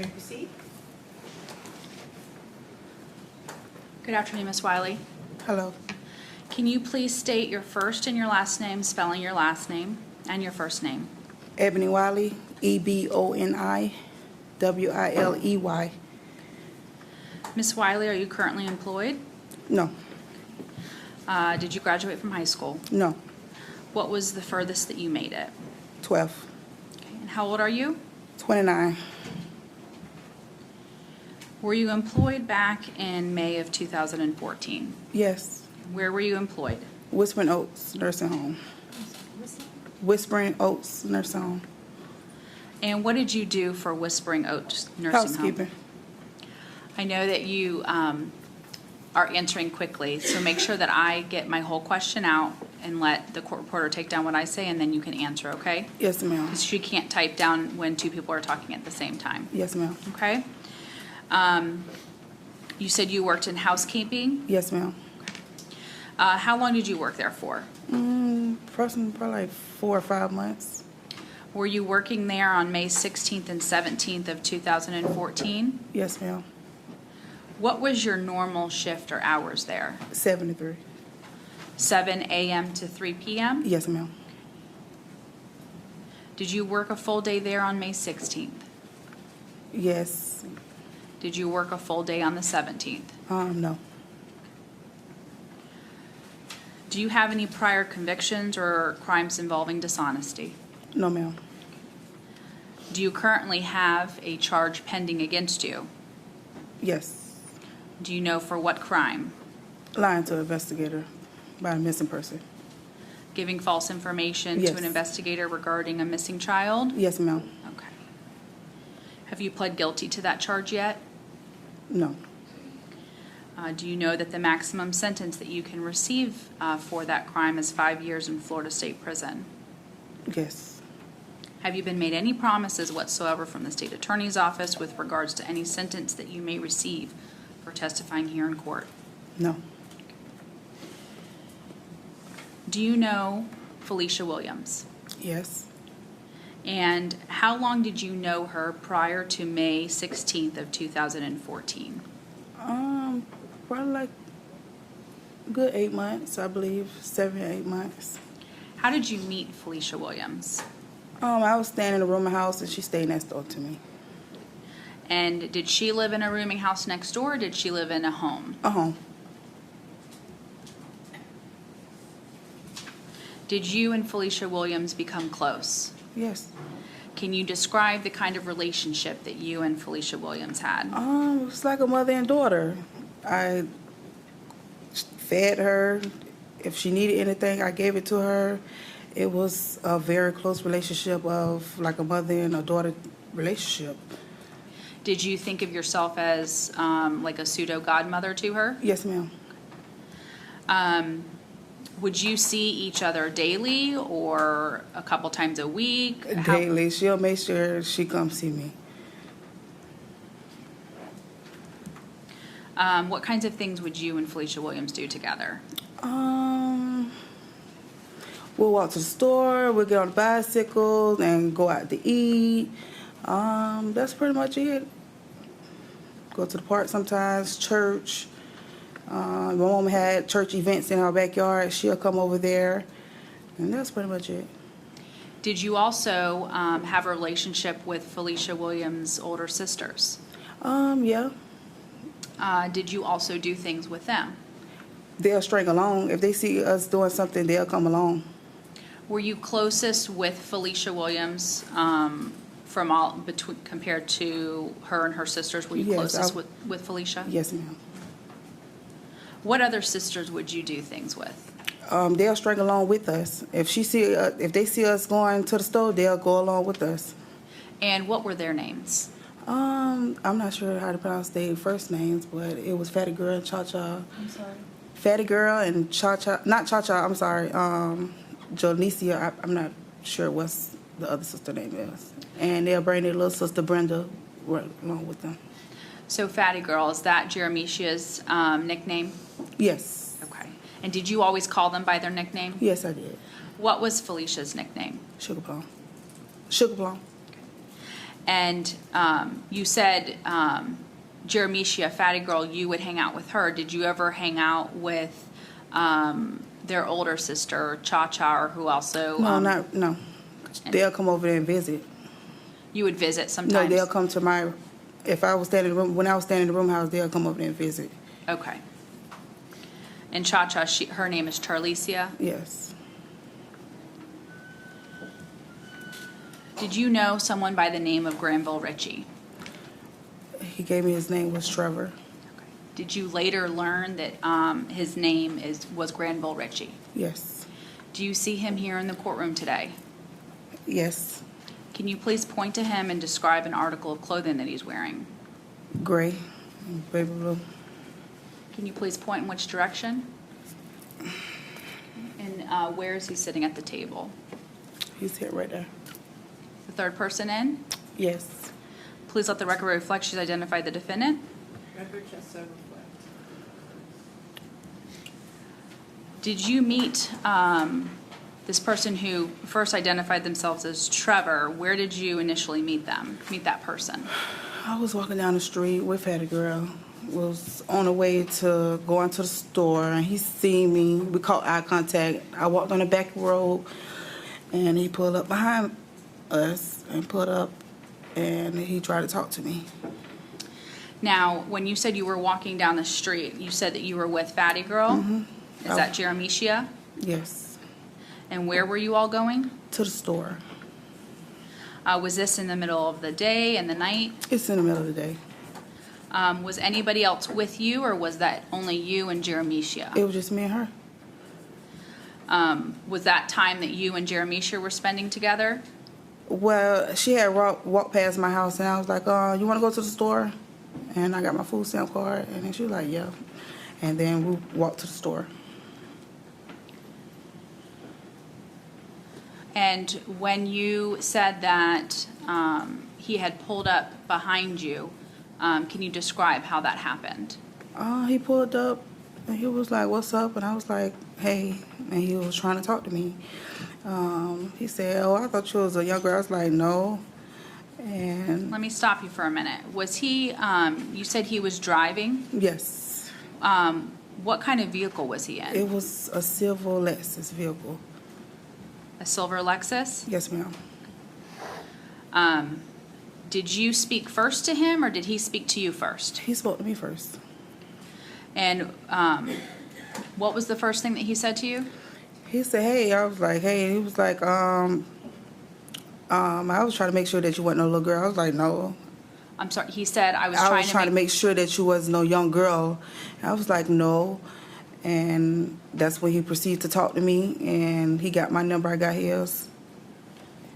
may proceed. Good afternoon, Ms. Wiley. Hello. Can you please state your first and your last name, spelling your last name and your first name? Ebony Wiley, Eboni Wiley. Ms. Wiley, are you currently employed? No, Did you graduate from high school? no, What was the furthest that you made it? 12, Okay. And how old are you? 29. Were you employed back in May of 2014? Yes, Where were you employed? Whispering Oaks Nursing Home. Whispering Oaks Nursing Home. And what did you do for Whispering Oaks Nursing Home? Housekeeping. I know that you are answering quickly, so make sure that I get my whole question out and let the court reporter take down what I say, and then you can answer, okay? Yes, ma'am. Because she can't type down when two people are talking at the same time, Yes, ma'am. okay? You said you worked in housekeeping. Yes, ma'am. How long did you work there for? Probably like 4 or 5 months. Were you working there on May 16th and 17th of 2014? Yes, ma'am. What was your normal shift or hours there? 73. 7 a.m. to 3 p.m.? Yes, ma'am. Did you work a full day there on May 16th? Yes. Did you work a full day on the 17th? No. Do you have any prior convictions or crimes involving dishonesty? No, ma'am. Do you currently have a charge pending against you? Yes. Do you know for what crime? Lying to an investigator about a missing person. Giving false information Yes. to an investigator regarding a missing child? Yes, ma'am. Okay. Have you pled guilty to that charge yet? No. Do you know that the maximum sentence that you can receive for that crime is 5 years in Florida State Prison? Yes. Have you been made any promises whatsoever from the state attorney's office with regards to any sentence that you may receive for testifying here in court? No. Do you know Felicia Williams? Yes. And how long did you know her prior to May 16th of 2014? Probably like a good 8 months, I believe. 7 or 8 months. How did you meet Felicia Williams? I was staying in a rooming house and she stayed next door to me. And did she live in a rooming house next door, or did she live in a home? A home. Did you and Felicia Williams become close? Yes. Can you describe the kind of relationship that you and Felicia Williams had? It's like a mother and daughter. I fed her. If she needed anything, I gave it to her. It was a very close relationship of like a mother and a daughter relationship. Did you think of yourself as like a pseudo godmother to her? Yes, ma'am. Would you see each other daily or a couple times a week? How- Daily. She'll make sure she comes see me. What kinds of things would you and Felicia Williams do together? We'll walk to the store, we'll get on the bicycle and go out to eat. That's pretty much it. Go to the park sometimes, church. My mom had church events in our backyard. She'll come over there. And that's pretty much it. Did you also have a relationship with Felicia Williams' older sisters? Yeah. Did you also do things with them? They'll string along. If they see us doing something, they'll come along. Were you closest with Felicia Williams compared to her and her sisters? Were you Yes, closest with Felicia? Yes, ma'am. What other sisters would you do things with? They'll string along with us. If they see us going to the store, they'll go along with us. And what were their names? I'm not sure how to pronounce their first names, but it was Fatty Girl and Cha Cha. I'm sorry. Fatty Girl and Cha Cha, not Cha Cha, I'm sorry, Jonicia, I'm not sure what's the other sister name is. And they'll bring their little sister Brenda along with them. So Fatty Girl, is that Jeremicia's nickname? Yes. Okay. And did you always call them by their nickname? Yes, I did. What was Felicia's nickname? Sugar Plum. Sugar Plum. And you said Jeremicia, Fatty Girl, you would hang out with her. Did you ever hang out with their older sister, Cha-Cha, or who also? No. They'll come over there and visit. You would visit sometimes? No, they'll come to my, if I was staying in the room, when I was staying in the room house, they'll come over there and visit. Okay. And Cha-Cha, her name is Charlicia? Yes. Did you know someone by the name of Granville Ritchie? He gave me his name was Trevor. Okay. Did you later learn that his name was Granville Ritchie? Yes. Do you see him here in the courtroom today? Yes. Can you please point to him and describe an article of clothing that he's wearing? Gray and baby blue. Can you please point in which direction? And where is he sitting at the table? He's here right there. The third person in? Yes. Please let the record reflect she's identified the defendant. Record shall so reflect. Did you meet this person who first identified themselves as Trevor? Where did you initially meet that person? I was walking down the street with Fatty Girl. Was on the way to go into the store, and he seen me. We caught eye contact. I walked on the back road, and he pulled up behind us and pulled up, and he tried to talk to me. Now, when you said you were walking down the street, you said that you were with Fatty Girl. Mm-hmm. Is that Jeremicia? Yes. And where were you all going? To the store. Was this in the middle of the day and the night? It's in the middle of the day. Was anybody else with you, or was that only you and Jeremicia? It was just me and her. Was that time that you and Jeremicia were spending together? Well, she had walked past my house, and I was like, you want to go to the store? And I got my food stamp card, and then she was like, yeah. And then we walked to the store. And when you said that he had pulled up behind you, can you describe how that happened? He pulled up, and he was like, what's up? And I was like, hey. And he was trying to talk to me. He said, I thought you was a young girl. I was like, no. And Let me stop you for a minute. Was he, you said he was driving? yes, What kind of vehicle was he in? it was a silver Lexus vehicle. A silver Lexus? Yes, ma'am. Did you speak first to him, or did he speak to you first? He spoke to me first. And what was the first thing that he said to you? He said, hey. I was like, hey. He was like, I was trying to make sure that you wasn't no little girl. I was like, no. I'm sorry. He said, I was trying to make sure that you was no young girl. I was like, no. And that's when he proceeded to talk to me, and he got my number. I got his.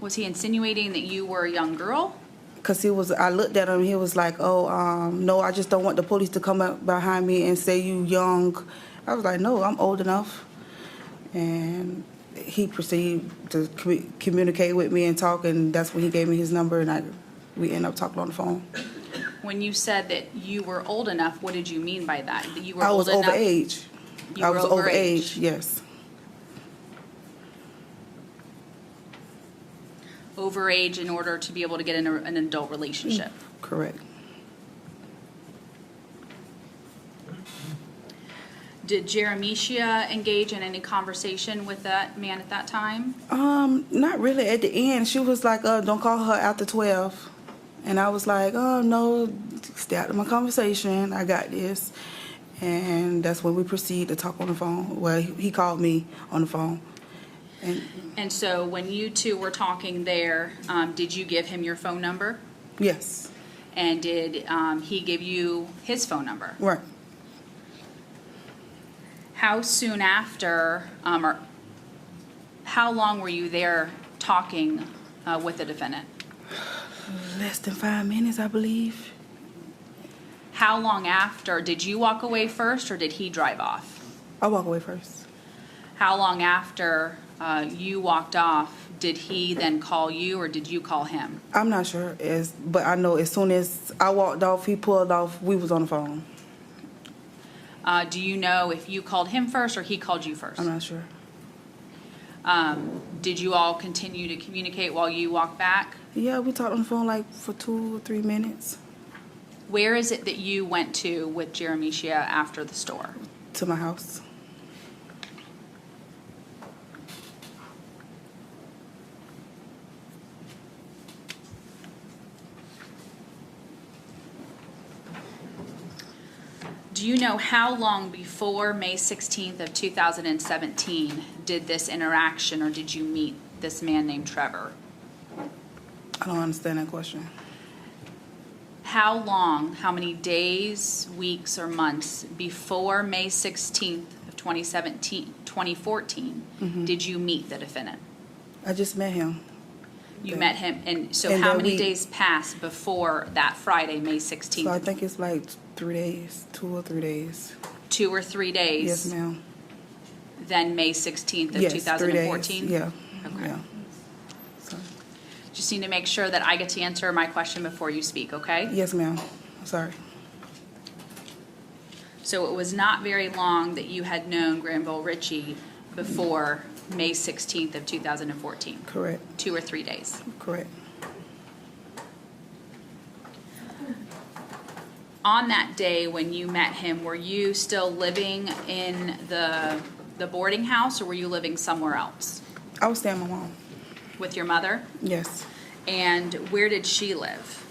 Was he insinuating that you were a young girl? Because I looked at him, he was like, no, I just don't want the police to come up behind me and say you young. I was like, no, I'm old enough. And he proceeded to communicate with me and talk, and that's when he gave me his number, and we ended up talking on the phone. When you said that you were old enough, what did you mean by that? That you were I was old enough? overage. I was overage, yes. Overage in order to be able to get in an adult relationship. Correct. Did Jeremicia engage in any conversation with that man at that time? Not really. At the end, she was like, don't call her after 12. And I was like, oh, no, stay out of my conversation. I got this. And that's when we proceeded to talk on the phone. Well, he called me on the phone. And so when you two were talking there, did you give him your phone number? Yes. And did he give you his phone number? Right. How soon after, or how long were you there talking with the defendant? Less than 5 minutes, I believe. How long after? Did you walk away first, or did he drive off? I walk away first. How long after you walked off, did he then call you, or did you call him? I'm not sure, but I know as soon as I walked off, he pulled off, we was on the phone. Do you know if you called him first or he called you first? I'm not sure. Did you all continue to communicate while you walked back? Yeah, we talked on the phone like for 2 or 3 minutes. Where is it that you went to with Jeremicia after the store? To my house. Do you know how long before May 16th of 2017 did this interaction, or did you meet this man named Trevor? I don't understand that question. How long, how many days, weeks, or months before May 16th of 2014 did you meet the defendant? I just met him. You met him, and so And how that many week. days passed before that Friday, May So I 16th? think it's like 3 days, 2 or 3 days. 2 or 3 days? Yes, ma'am. Then May 16th of Yes, 3 2014? days. Yeah. Okay. Yeah. So, Just need to make sure that I get to answer my question before you speak, okay? yes, ma'am. Sorry. So it was not very long that you had known Granville Ritchie before May 16th of 2014? Correct. 2 or 3 days? Correct. On that day when you met him, were you still living in the boarding house, or were you living somewhere else I was staying with my mom. with your mother? Yes. And where did she live?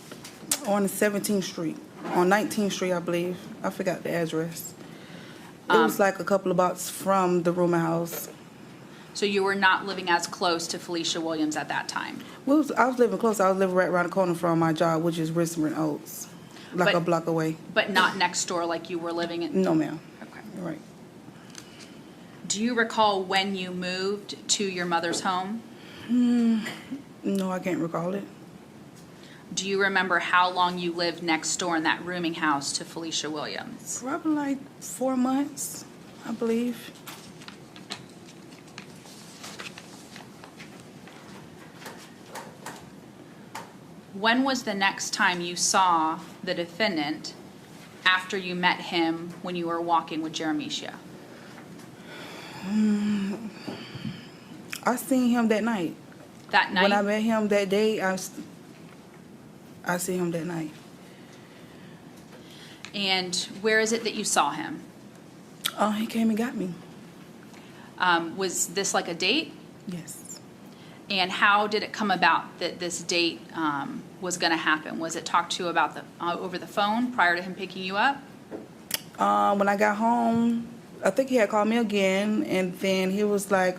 On the 17th Street. On 19th Street, I believe. I forgot the address. It was like a couple of blocks from the rooming house. So you were not living as close to Felicia Williams at that time? I was living close. I was living right around the corner from my job, which is Richmond Oaks. Like But- a block away. But not next door like you were living in? No, ma'am. Okay. You're right. Do you recall when you moved to your mother's home? No, I can't recall it. Do you remember how long you lived next door in that rooming house to Felicia Williams? Probably like 4 months, I believe. When was the next time you saw the defendant after you met him when you were walking with Jeremicia? I seen him that night. That night? When I met him that day, I seen him that night. And where is it that you saw him? He came and got me. Was this like a date? Yes. And how did it come about that this date was going to happen? Was it talked to about over the phone prior to him picking you up? When I got home, I think he had called me again, and then he was like,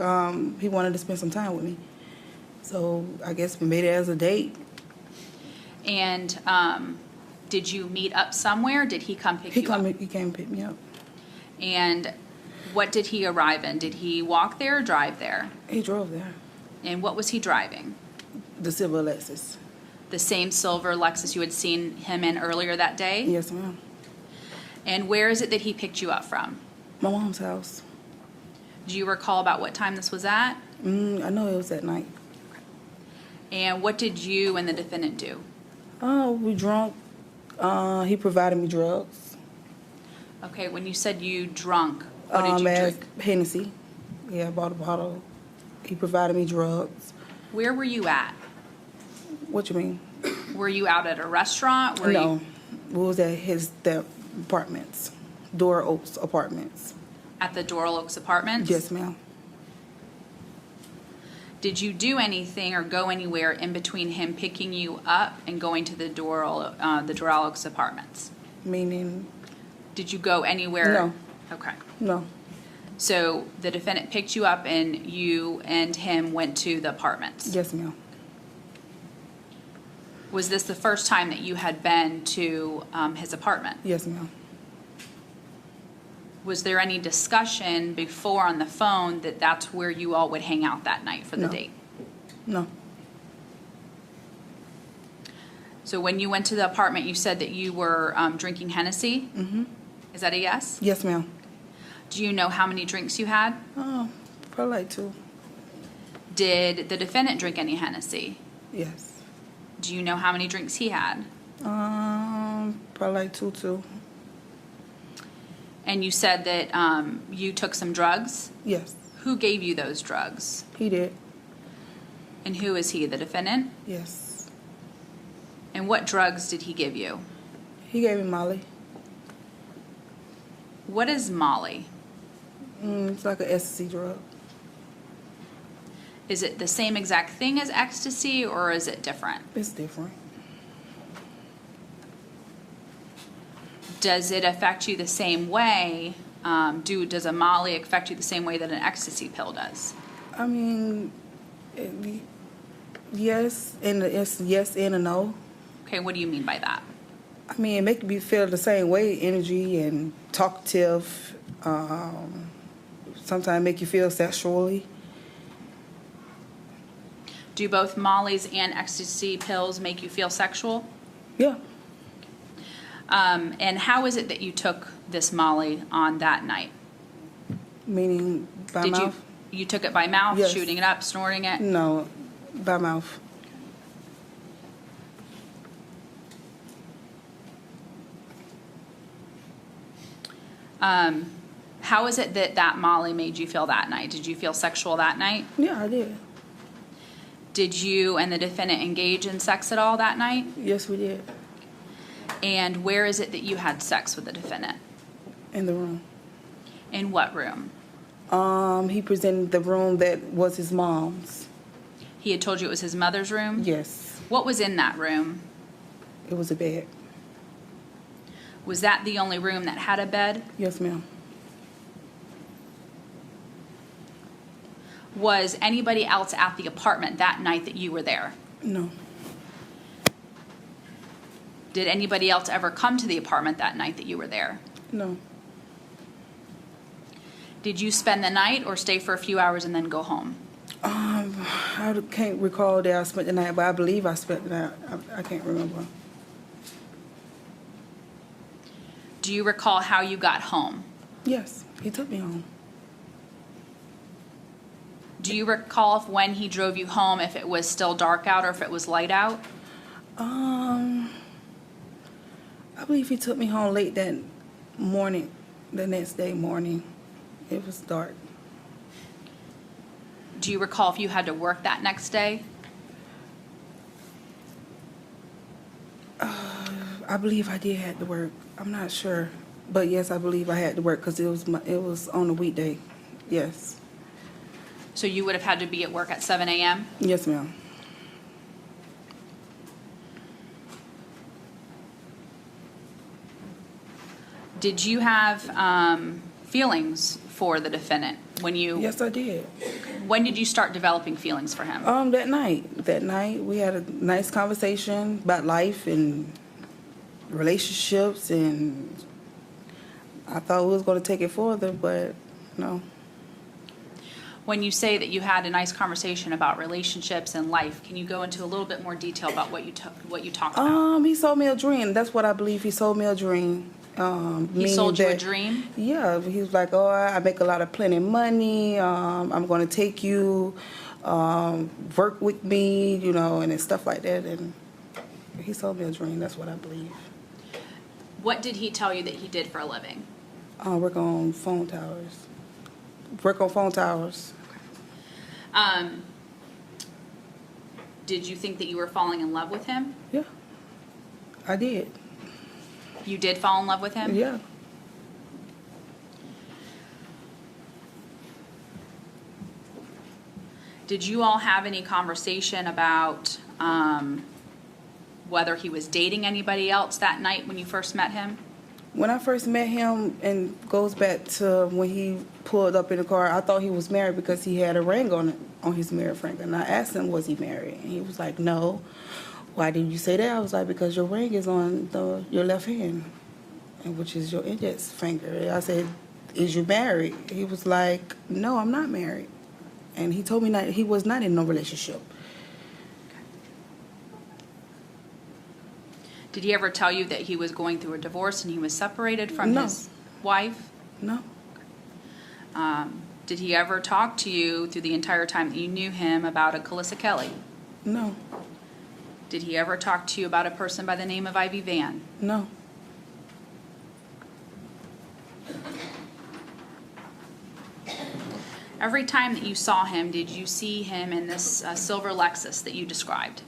he wanted to spend some time with me. So I guess we made it as a date. And did you meet up somewhere? Did he come pick you up? He came and picked me up. And what did he arrive in? Did he walk there or drive there? He drove there. And what was he driving? The silver Lexus. The same silver Lexus you had seen him in earlier that day? Yes, ma'am. And where is it that he picked you up from? My mom's house. Do you recall about what time this was at? I know it was that night. And what did you and the defendant do? Oh, we drunk. He provided me drugs. Okay, when you said you drunk, what did you drink? Hennessy. Yeah, I bought a bottle. He provided me drugs. Where were you at? What you mean? Were you out at a restaurant? Were No. you We was at the apartments. Door Oaks Apartments. at the Doral Oaks Apartments? Yes, ma'am. Did you do anything or go anywhere in between him picking you up and going to the Doral Oaks Apartments? Meaning, Did you go anywhere? No. Okay. no. So the defendant picked you up and you and him went to the apartments? Yes, ma'am. Was this the first time that you had been to his apartment? Yes, ma'am. Was there any discussion before on the phone that that's where you all would hang out that night for the No. date? No. So when you went to the apartment, you said that you were drinking Hennessy? Mm-hmm. Is that a yes? Yes, ma'am. Do you know how many drinks you had? Oh, probably like 2. Did the defendant drink any Hennessy? Yes. Do you know how many drinks he had? Probably like 2 too. And you said that you took some drugs? Yes. Who gave you those drugs? He did. And who is he, the defendant? Yes. And what drugs did he give you? He gave me Molly. What is Molly? It's like an ecstasy drug. Is it the same exact thing as ecstasy, or is it different? It's different. Does it affect you the same way? Does a Molly affect you the same way that an ecstasy pill does? I mean, yes, and it's yes and a no. Okay, what do you mean by that? I mean, it make me feel the same way, energy and talkative. Sometimes make you feel sexually. Do both Molly's and ecstasy pills make you feel sexual? Yeah. And how is it that you took this Molly on that night? Meaning by Did mouth? you took it by mouth, Yes. shooting it up, snorting it? No, by mouth. How is it that that Molly made you feel that night? Did you feel sexual that night? Yeah, I did. Did you and the defendant engage in sex at all that night? Yes, we did. And where is it that you had sex with the defendant? In the room. In what room? He presented the room that was his mom's. He had told you it was his mother's room? Yes, What was in that room? it was a bed. Was that the only room that had a bed? Yes, ma'am. Was anybody else at the apartment that night that you were there? No, Did anybody else ever come to the apartment that night that you were there? no. Did you spend the night or stay for a few hours and then go home? I can't recall that I spent the night, but I believe I spent the night. I can't remember. Do you recall how you got home? Yes, he took me home. Do you recall if when he drove you home, if it was still dark out or if it was light out? I believe he took me home late that morning, the next day morning. It was dark. Do you recall if you had to work that next day? I believe I did have to work. I'm not sure, but yes, I believe I had to work because it was on a weekday. Yes, So you would have had to be at work at 7 a.m.? yes, ma'am. Did you have feelings for the defendant when you? Yes, I did. When did you start developing feelings for him? That night we had a nice conversation about life and relationships, and I thought we was going to take it further, but no. When you say that you had a nice conversation about relationships and life, can you go into a little bit more detail about what you talked about? He sold me a dream. That's what I believe. He sold me a dream. He Meaning sold you a that- dream? Yeah, he was like, "Oh, I make a lot of plenty of money. I'm going to take you, work with me, and stuff like that." And he sold me a dream. That's what I believe. What did he tell you that he did for a living? Work on phone towers. Work on phone towers. Did you think that you were falling in love with him? Yeah, I did. You did fall in love with him? Yeah. Did you all have any conversation about whether he was dating anybody else that night when you first met him? When I first met him, and goes back to when he pulled up in the car, I thought he was married because he had a ring on his marriage finger. And I asked him, was he married? And he was like, no. Why did you say that? I was like, because your ring is on your left hand, which is your index finger. I said, is you married? He was like, no, I'm not married. And he told me he was not in no relationship. Did he ever tell you that he was going through a divorce and he was separated from No. his wife? No. Did he ever talk to you through the entire time that you knew him about a Calissa Kelly? No. Did he ever talk to you about a person by the name of Ivy Van? No. Every time that you saw him, did you see him in this silver Lexus that you described?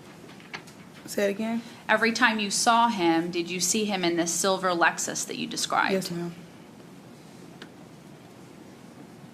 Say it again? Every time you saw him, did you see him in this silver Lexus that you described? Yes, ma'am.